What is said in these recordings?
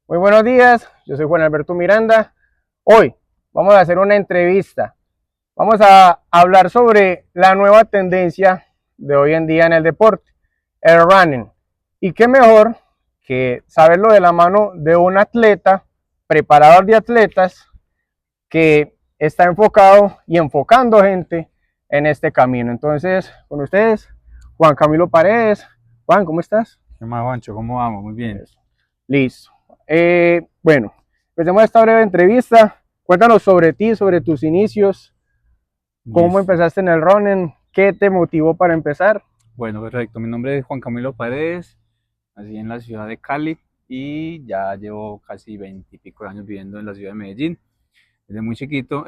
Muy buenos días, yo soy Juan Alberto Miranda. Hoy vamos a hacer una entrevista. Vamos a hablar sobre la nueva tendencia de hoy en día en el deporte, el running. Y qué mejor que saberlo de la mano de un atleta, preparador de atletas, que está enfocado y enfocando gente en este camino. Entonces, con ustedes, Juan Camilo Paredes. Juan, ¿cómo estás? ¿Qué más, Juancho? ¿Cómo vamos? Muy bien. Listo. Bueno, empecemos esta breve entrevista. Cuéntanos sobre ti, sobre tus inicios, cómo Listo. empezaste en el running, qué te motivó para empezar. Bueno, perfecto. Mi nombre es Juan Camilo Paredes, nací en la ciudad de Cali y ya llevo casi 20 y pico de años viviendo en la ciudad de Medellín. Desde muy chiquito,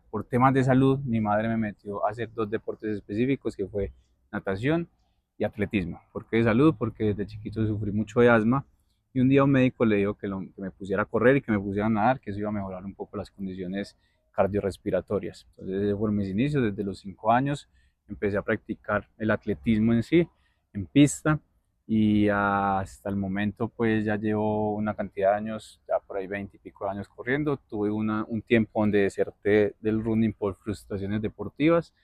por temas de salud, mi madre me metió a hacer dos deportes específicos, que fue natación y atletismo. ¿Por qué de salud? Porque desde chiquito sufrí mucho de asma y un día un médico le dijo que me pusiera a correr y que me pusiera a nadar, que eso iba a mejorar un poco las condiciones cardiorrespiratorias. Entonces, ese fueron mis inicios. Desde los 5 años empecé a practicar el atletismo en sí, en pista, y hasta el momento pues ya llevo una cantidad de años, ya por ahí 20 y pico de años corriendo. Tuve un tiempo donde deserté del running por frustraciones deportivas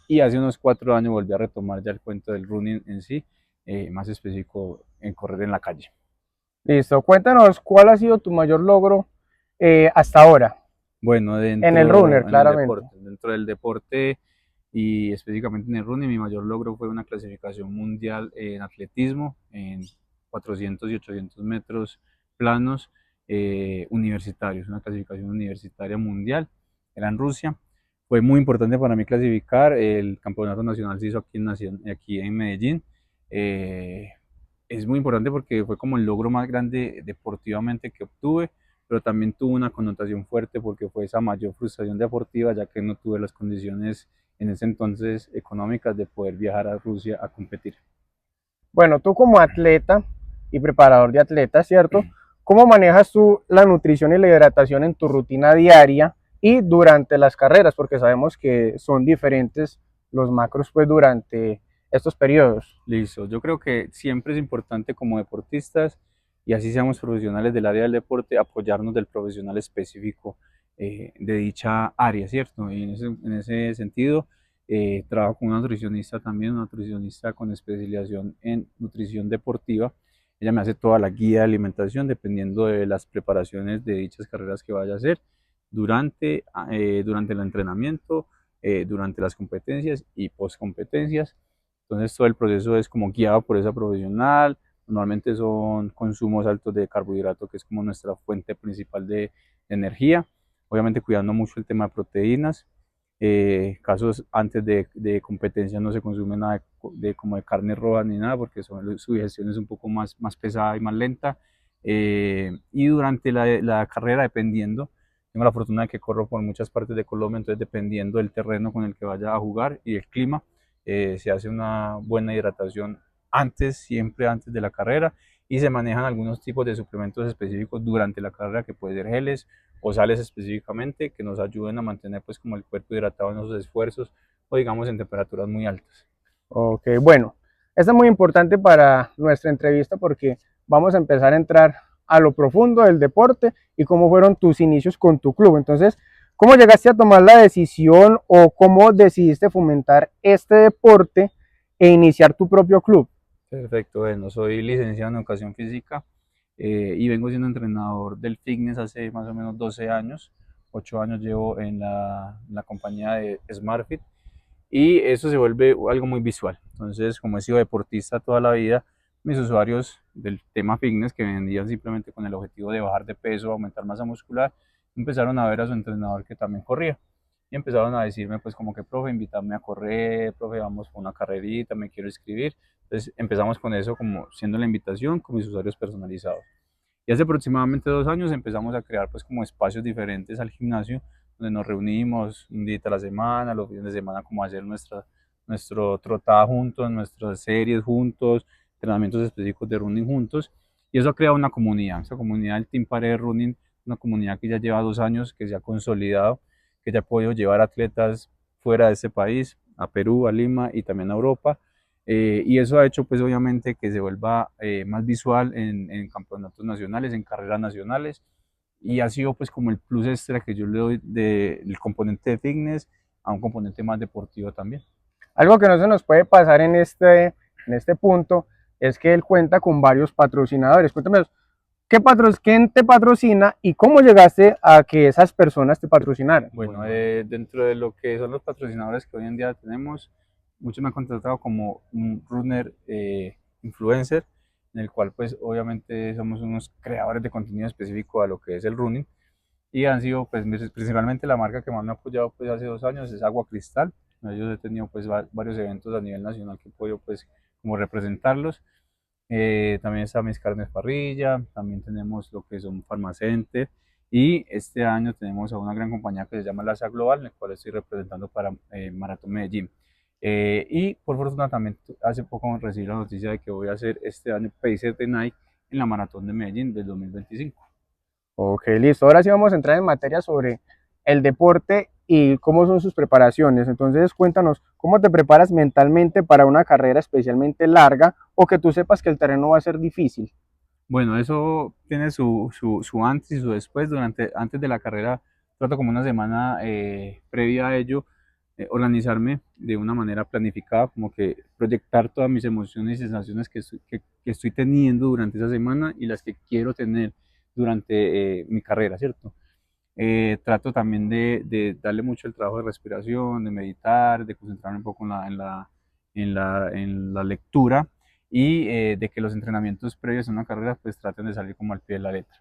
y hace unos 4 años volví a retomar ya el cuento del running en sí, más específico en correr en la calle. Listo, cuéntanos cuál ha sido tu mayor logro hasta ahora, Bueno, en el runner, claramente. dentro del deporte y específicamente en el running, mi mayor logro fue una clasificación mundial en atletismo, en 400 y 800 metros planos universitarios, una clasificación universitaria mundial, era en Rusia. Fue muy importante para mí clasificar, el campeonato nacional se hizo aquí en Medellín. Eh, es muy importante porque fue como el logro más grande deportivamente que obtuve, pero también tuvo una connotación fuerte porque fue esa mayor frustración deportiva, ya que no tuve las condiciones en ese entonces económicas de poder viajar a Rusia a competir. Bueno, tú como atleta y preparador de atletas, ¿cierto? ¿Cómo manejas tú la nutrición y la hidratación en tu rutina diaria y durante las carreras? Porque sabemos que son diferentes los macros pues durante estos periodos. Listo, yo creo que siempre es importante como deportistas, y así seamos profesionales del área del deporte, apoyarnos del profesional específico de dicha área, ¿cierto? Y en ese sentido, trabajo con una nutricionista también, una nutricionista con especialización en nutrición deportiva. Ella me hace toda la guía de alimentación dependiendo de las preparaciones de dichas carreras que vaya a hacer durante el entrenamiento, durante las competencias y post competencias. Entonces todo el proceso es como guiado por esa profesional. Normalmente son consumos altos de carbohidrato, que es como nuestra fuente principal de energía. Obviamente cuidando mucho el tema de proteínas. Casos antes de competencia no se consume nada como de carne roja ni nada, porque su digestión es un poco más pesada y más lenta. Y durante la carrera, dependiendo, tengo la fortuna de que corro por muchas partes de Colombia, entonces dependiendo del terreno con el que vaya a jugar y el clima, se hace una buena hidratación antes, siempre antes de la carrera, y se manejan algunos tipos de suplementos específicos durante la carrera, que puede ser geles o sales específicamente, que nos ayuden a mantener pues como el cuerpo hidratado en esos esfuerzos o digamos en temperaturas muy altas. Ok, bueno, esto es muy importante para nuestra entrevista porque vamos a empezar a entrar a lo profundo del deporte y cómo fueron tus inicios con tu club. Entonces, ¿cómo llegaste a tomar la decisión o cómo decidiste fomentar este deporte e iniciar tu propio club? Perfecto, bueno, soy licenciado en educación física y vengo siendo entrenador del fitness hace más o menos 12 años. 8 años llevo en la compañía de SmartFit, y eso se vuelve algo muy visual. Entonces, como he sido deportista toda la vida, mis usuarios del tema fitness, que vendían simplemente con el objetivo de bajar de peso, aumentar masa muscular, empezaron a ver a su entrenador que también corría y empezaron a decirme pues como que, profe, invítame a correr, profe, vamos por una carrerita, me quiero inscribir. Entonces empezamos con eso, como siendo la invitación con mis usuarios personalizados. Y hace aproximadamente 2 años empezamos a crear pues como espacios diferentes al gimnasio, donde nos reunimos un día a la semana, los fines de semana, como hacer nuestro trotada juntos, nuestras series juntos, entrenamientos específicos de running juntos. Y eso ha creado una comunidad, esa comunidad del Team Pared Running, una comunidad que ya lleva 2 años, que se ha consolidado, que ya ha podido llevar atletas fuera de este país, a Perú, a Lima y también a Europa. Y eso ha hecho pues obviamente que se vuelva más visual en campeonatos nacionales, en carreras nacionales, y ha sido pues como el plus extra que yo le doy del componente de fitness a un componente más deportivo también. Algo que no se nos puede pasar en este punto es que él cuenta con varios patrocinadores. Cuéntame, ¿quién te patrocina y cómo llegaste a que esas personas te patrocinaran? Bueno, dentro de lo que son los patrocinadores que hoy en día tenemos, muchos me han contratado como un runner influencer, en el cual pues obviamente somos unos creadores de contenido específico a lo que es el running, y han sido pues principalmente la marca que más me ha apoyado pues hace 2 años es Agua Cristal. Ellos he tenido pues varios eventos a nivel nacional que he podido pues como representarlos. También está Mis Carnes Parrilla, también tenemos lo que son Farmacenter, y este año tenemos a una gran compañía que se llama Laza Global, en la cual estoy representando para Maratón Medellín. Y por fortuna también hace poco recibí la noticia de que voy a hacer este año Pacer de Nike en la Maratón de Medellín del 2025. Ok, listo. Ahora sí vamos a entrar en materia sobre el deporte y cómo son sus preparaciones. Entonces, cuéntanos, ¿cómo te preparas mentalmente para una carrera especialmente larga o que tú sepas que el terreno va a ser difícil? Bueno, eso tiene su antes y su después. Antes de la carrera, trato como una semana previa a ello, organizarme de una manera planificada, como que proyectar todas mis emociones y sensaciones que estoy teniendo durante esa semana y las que quiero tener durante mi carrera, ¿cierto? Trato también de darle mucho el trabajo de respiración, de meditar, de concentrarme un poco en la lectura, y de que los entrenamientos previos a una carrera pues traten de salir como al pie de la letra.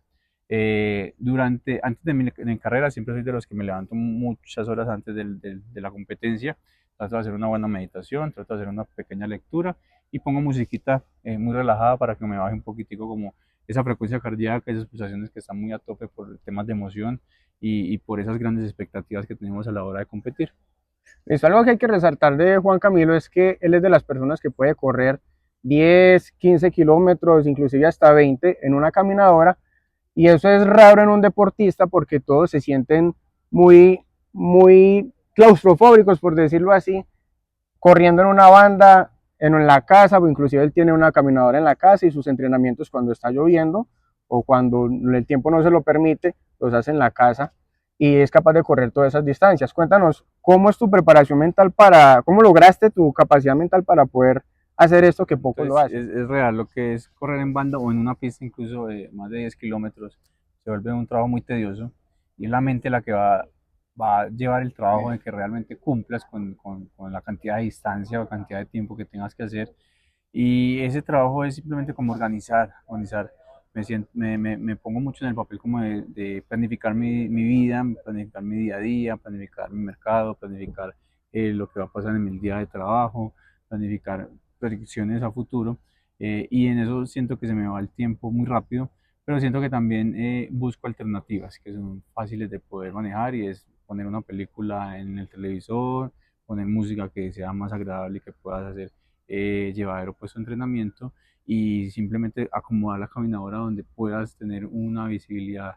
Antes de mi carrera siempre soy de los que me levanto muchas horas antes de la competencia, trato de hacer una buena meditación, trato de hacer una pequeña lectura y pongo musiquita muy relajada para que me baje un poquitico como esa frecuencia cardíaca, esas pulsaciones que están muy a tope por temas de emoción y por esas grandes expectativas que tenemos a la hora de competir. Listo, algo que hay que resaltar de Juan Camilo es que él es de las personas que puede correr 10, 15 kilómetros, inclusive hasta 20 en una caminadora, y eso es raro en un deportista porque todos se sienten muy claustrofóbicos, por decirlo así, corriendo en una banda, en la casa, o inclusive él tiene una caminadora en la casa y sus entrenamientos cuando está lloviendo o cuando el tiempo no se lo permite, los hace en la casa y es capaz de correr todas esas distancias. Cuéntanos, ¿cómo es tu preparación mental cómo lograste tu capacidad mental para poder hacer esto que pocos lo Entonces hacen? es real, lo que es correr en banda o en una pista incluso de más de 10 kilómetros se vuelve un trabajo muy tedioso, y es la mente la que va a llevar el trabajo de que realmente cumplas con la cantidad de distancia o cantidad de tiempo que tengas que hacer. Y ese trabajo es simplemente como organizar. Me pongo mucho en el papel como de planificar mi vida, planificar mi día a día, planificar mi mercado, planificar lo que va a pasar en mi día de trabajo, planificar predicciones a futuro. Y en eso siento que se me va el tiempo muy rápido, pero siento que también busco alternativas que son fáciles de poder manejar, y es poner una película en el televisor, poner música que sea más agradable y que puedas hacer llevadero pues tu entrenamiento, y simplemente acomodar la caminadora donde puedas tener una visibilidad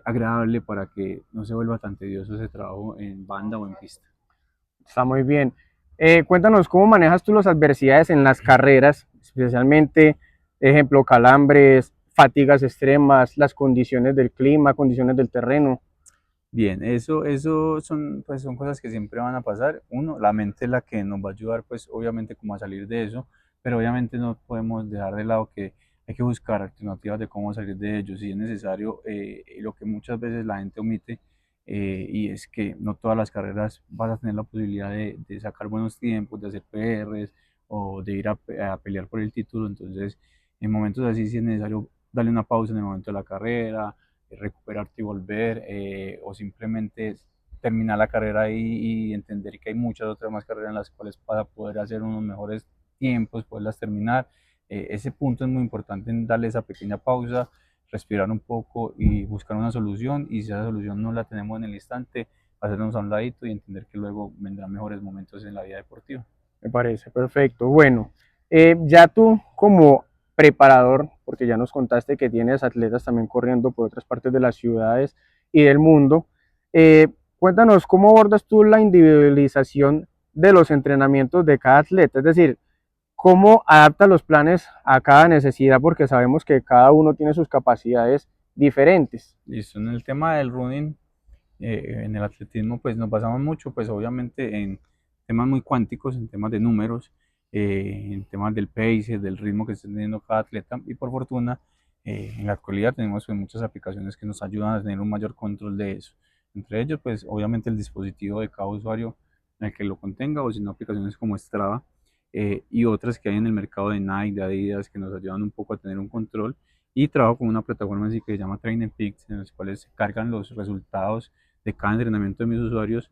agradable para que no se vuelva tan tedioso ese trabajo en banda o en pista. Está muy bien. Cuéntanos cómo manejas tú las adversidades en las carreras, especialmente, ejemplo, calambres, fatigas extremas, las condiciones del clima, condiciones del terreno. Bien, eso son cosas que siempre van a pasar. Uno, la mente es la que nos va a ayudar, pues obviamente como a salir de eso, pero obviamente no podemos dejar de lado que hay que buscar alternativas de cómo salir de ello. Si es necesario, lo que muchas veces la gente omite, y es que no todas las carreras vas a tener la posibilidad de sacar buenos tiempos, de hacer PRs o de ir a pelear por el título. Entonces, en momentos así, si es necesario darle una pausa en el momento de la carrera, recuperarte y volver, o simplemente terminar la carrera ahí y entender que hay muchas otras más carreras en las cuales para poder hacer unos mejores tiempos, poderlas terminar. Ese punto es muy importante, en darle esa pequeña pausa, respirar un poco y buscar una solución, y si esa solución no la tenemos en el instante, hacernos a un ladito y entender que luego vendrán mejores momentos en la vida deportiva. Me parece perfecto. Bueno, ya tú como preparador, porque ya nos contaste que tienes atletas también corriendo por otras partes de las ciudades y del mundo, cuéntanos cómo abordas tú la individualización de los entrenamientos de cada atleta. Es decir, ¿cómo adapta los planes a cada necesidad? Porque sabemos que cada uno tiene sus capacidades diferentes. Listo, en el tema del running, en el atletismo, pues nos basamos mucho, pues obviamente en temas muy cuánticos, en temas de números, en temas del pace, del ritmo que está teniendo cada atleta, y por fortuna, en la actualidad tenemos pues, muchas aplicaciones que nos ayudan a tener un mayor control de eso. Entre ellos, pues obviamente el dispositivo de cada usuario en el que lo contenga, o si no, aplicaciones como Strava, y otras que hay en el mercado de Nike, de Adidas, que nos ayudan un poco a tener un control. Y trabajo con una plataforma así que se llama Training Peaks, en las cuales se cargan los resultados de cada entrenamiento de mis usuarios.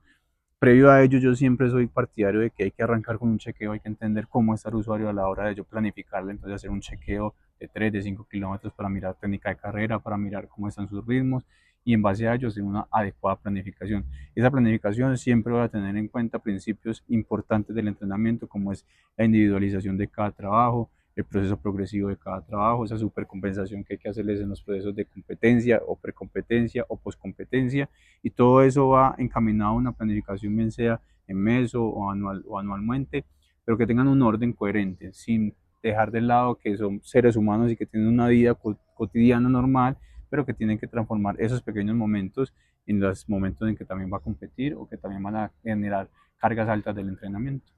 Previo a ello, yo siempre soy partidario de que hay que arrancar con un chequeo, hay que entender cómo está el usuario a la hora de yo planificarle, entonces hacer un chequeo de 3, de 5 kilómetros para mirar técnica de carrera, para mirar cómo están sus ritmos y en base a ello hacer una adecuada planificación. Esa planificación siempre va a tener en cuenta principios importantes del entrenamiento, como es la individualización de cada trabajo, el proceso progresivo de cada trabajo, esa supercompensación que hay que hacerles en los procesos de competencia o precompetencia o poscompetencia, y todo eso va encaminado a una planificación, bien sea en mes o anual o anualmente, pero que tengan un orden coherente, sin dejar de lado que son seres humanos y que tienen una vida cotidiana normal, pero que tienen que transformar esos pequeños momentos en los momentos en que también va a competir o que también van a generar cargas altas del entrenamiento.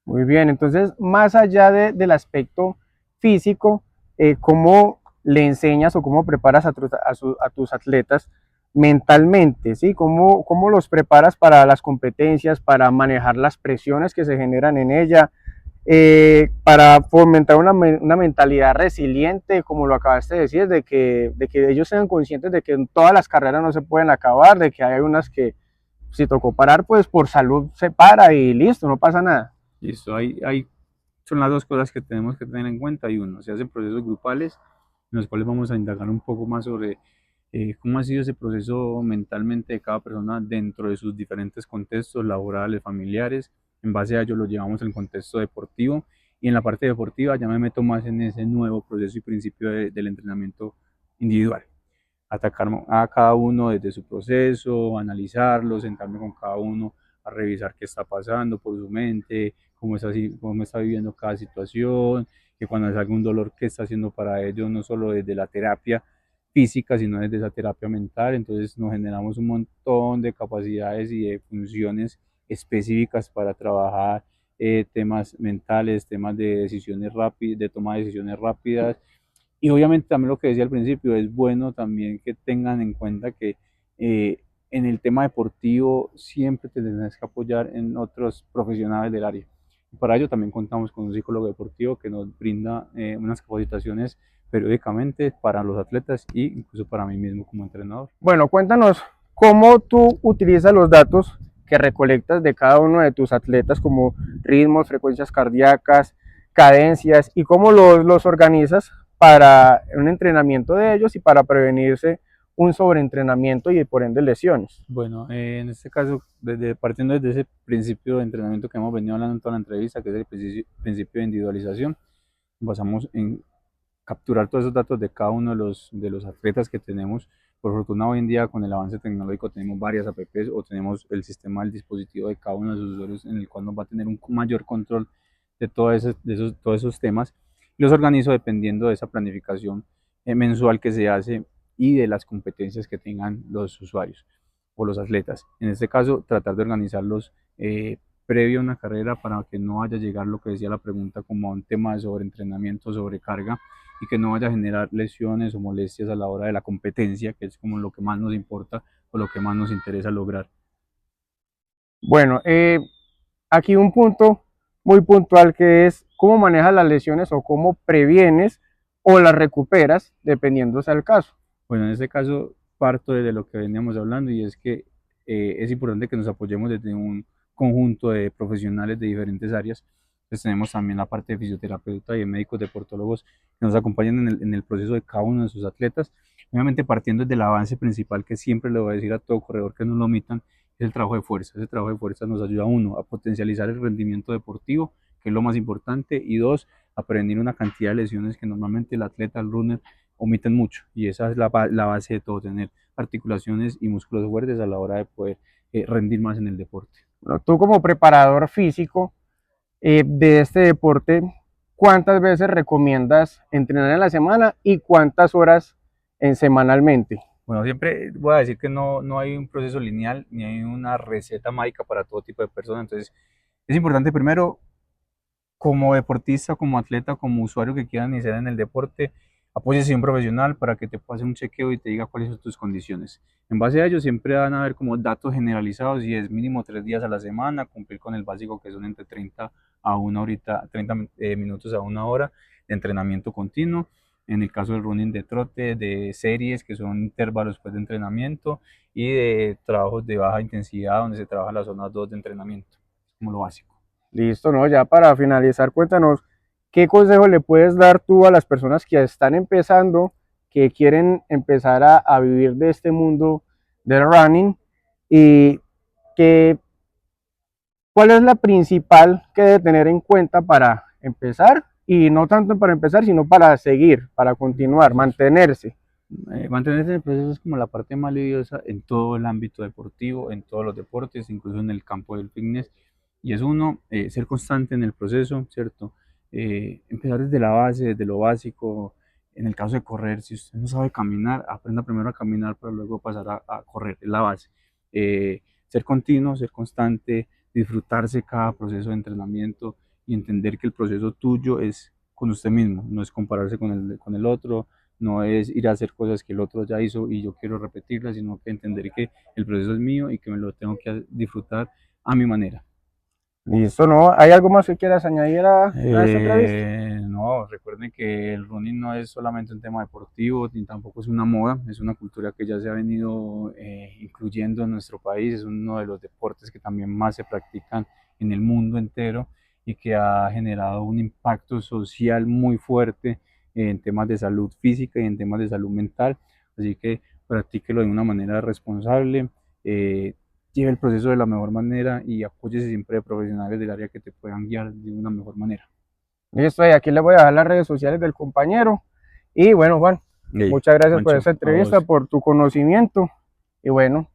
Muy bien, entonces más allá del aspecto físico, ¿cómo le enseñas o cómo preparas a tus atletas mentalmente? ¿Sí? ¿Cómo los preparas para las competencias, para manejar las presiones que se generan en ella, para fomentar una mentalidad resiliente, como lo acabaste de decir, de que ellos sean conscientes de que todas las carreras no se pueden acabar, de que hay unas que si tocó parar, pues por salud se para y listo, no pasa nada? Listo, son las dos cosas que tenemos que tener en cuenta. Y uno, se hacen procesos grupales en los cuales vamos a indagar un poco más sobre cómo ha sido ese proceso mentalmente de cada persona dentro de sus diferentes contextos laborales, familiares. En base a ello lo llevamos al contexto deportivo, y en la parte deportiva ya me meto más en ese nuevo proceso y principio del entrenamiento individual. Atacar a cada uno desde su proceso, analizarlo, sentarme con cada uno a revisar qué está pasando por su mente, cómo está viviendo cada situación, que cuando es algún dolor, qué está haciendo para ello, no solo desde la terapia física, sino desde esa terapia mental. Entonces nos generamos un montón de capacidades y de funciones específicas para trabajar temas mentales, temas de decisiones rápidas, de toma de decisiones rápidas. Y obviamente también lo que decía al principio, es bueno también que tengan en cuenta que en el tema deportivo siempre te tienes que apoyar en otros profesionales del área. Y para ello también contamos con un psicólogo deportivo que nos brinda unas capacitaciones periódicamente para los atletas e incluso para mí mismo como entrenador. Bueno, cuéntanos cómo tú utilizas los datos que recolectas de cada uno de tus atletas, como ritmos, frecuencias cardíacas, cadencias, y cómo los organizas para un entrenamiento de ellos y para prevenirse un sobreentrenamiento y por ende lesiones. Bueno, en este caso, partiendo desde ese principio de entrenamiento que hemos venido hablando en toda la entrevista, que es el principio de individualización, basamos en capturar todos esos datos de cada uno de los atletas que tenemos. Por fortuna, hoy en día con el avance tecnológico tenemos varias apps o tenemos el sistema del dispositivo de cada uno de sus usuarios, en el cual nos va a tener un mayor control de, todos esos temas. Y los organizo dependiendo de esa planificación mensual que se hace y de las competencias que tengan los usuarios o los atletas. En este caso, tratar de organizarlos previo a una carrera para que no vaya a llegar, lo que decía la pregunta, como a un tema de sobreentrenamiento, sobrecarga, y que no vaya a generar lesiones o molestias a la hora de la competencia, que es como lo que más nos importa o lo que más nos interesa lograr. Bueno, aquí un punto muy puntual que es cómo manejas las lesiones o cómo previenes o las recuperas, dependiendo sea el caso. Bueno, en este caso parto de lo que veníamos hablando, y es que es importante que nos apoyemos desde un conjunto de profesionales de diferentes áreas. Pues tenemos también la parte de fisioterapeuta y de médicos deportólogos que nos acompañan en el proceso de cada uno de sus atletas. Obviamente partiendo desde el avance principal, que siempre le voy a decir a todo corredor que no lo omitan, es el trabajo de fuerza. Ese trabajo de fuerza nos ayuda, uno, a potencializar el rendimiento deportivo, que es lo más importante, y dos, a prevenir una cantidad de lesiones que normalmente el atleta, el runner, omiten mucho. Y esa es la base de todo, tener articulaciones y músculos fuertes a la hora de poder rendir más en el deporte. Bueno, tú como preparador físico de este deporte, ¿cuántas veces recomiendas entrenar en la semana y cuántas horas semanalmente? Bueno, siempre voy a decir que no hay un proceso lineal ni hay una receta mágica para todo tipo de personas. Entonces, es importante primero, como deportista, como atleta, como usuario que quiera iniciar en el deporte, apóyese a un profesional para que te pase un chequeo y te diga cuáles son tus condiciones. En base a ello, siempre van a haber como datos generalizados y es mínimo 3 días a la semana, cumplir con el básico que son entre 30 a una horita, 30 minutos a una hora de entrenamiento continuo. En el caso del running, de trote, de series que son intervalos pues, de entrenamiento y de trabajos de baja intensidad donde se trabaja las zonas 2 de entrenamiento, como lo básico. Listo, ¿no? Ya para finalizar, cuéntanos, ¿qué consejo le puedes dar tú a las personas que están empezando, que quieren empezar a vivir de este mundo del running y que, cuál es la principal que debe tener en cuenta para empezar? Y no tanto para empezar, sino para seguir, para continuar, mantenerse. Mantenerse en el proceso es como la parte más lidiosa en todo el ámbito deportivo, en todos los deportes, incluso en el campo del fitness. Y es uno, ser constante en el proceso, ¿cierto? Empezar desde la base, desde lo básico. En el caso de correr, si usted no sabe caminar, aprenda primero a caminar para luego pasar a correr, es la base. Ser continuo, ser constante, disfrutarse cada proceso de entrenamiento y entender que el proceso tuyo es con usted mismo, no es compararse con el otro, no es ir a hacer cosas que el otro ya hizo y yo quiero repetirlas, sino que entender que el proceso es mío y que me lo tengo que disfrutar a mi manera. Listo, ¿no? ¿Hay algo más que quieras añadir a esta entrevista? No, recuerden que el running no es solamente un tema deportivo, ni tampoco es una moda, es una cultura que ya se ha venido incluyendo en nuestro país, es uno de los deportes que también más se practican en el mundo entero y que ha generado un impacto social muy fuerte en temas de salud física y en temas de salud mental, así que practíquelo de una manera responsable. Lleve el proceso de la mejor manera y apóyese siempre de profesionales del área que te puedan guiar de una mejor manera. Listo, y aquí les voy a dejar las redes sociales del compañero. Y bueno, Juan, Hey, muchas gracias por Juancho, esta a entrevista, vos. por tu conocimiento. Y bueno,